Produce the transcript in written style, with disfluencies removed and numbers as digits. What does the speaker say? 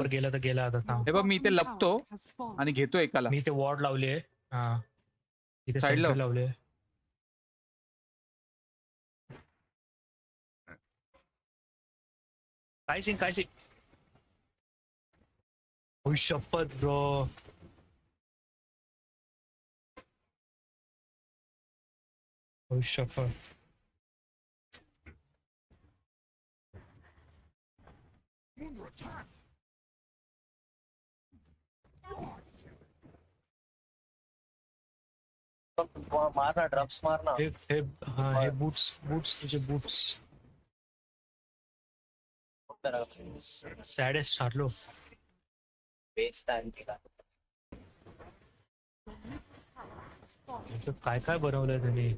वर गेला तर गेला आता थांब. हे बघ मी इथे लपतो आणि घेतो एकाला. मी इथे वॉर्ड लावली आहे. हा इथे Side सेंट्री लाव. लावली आहे. काय सीन काय सीन. ओ शपथ ब्रो. ओ शपथ. मार ना ड्रग्स मार ना. हे हा हे बूट्स बूट्स तुझे बूट्स. सॅडेस्ट हारलो. वेस्ट टाइम केला. काय काय बनवलंय त्यांनी.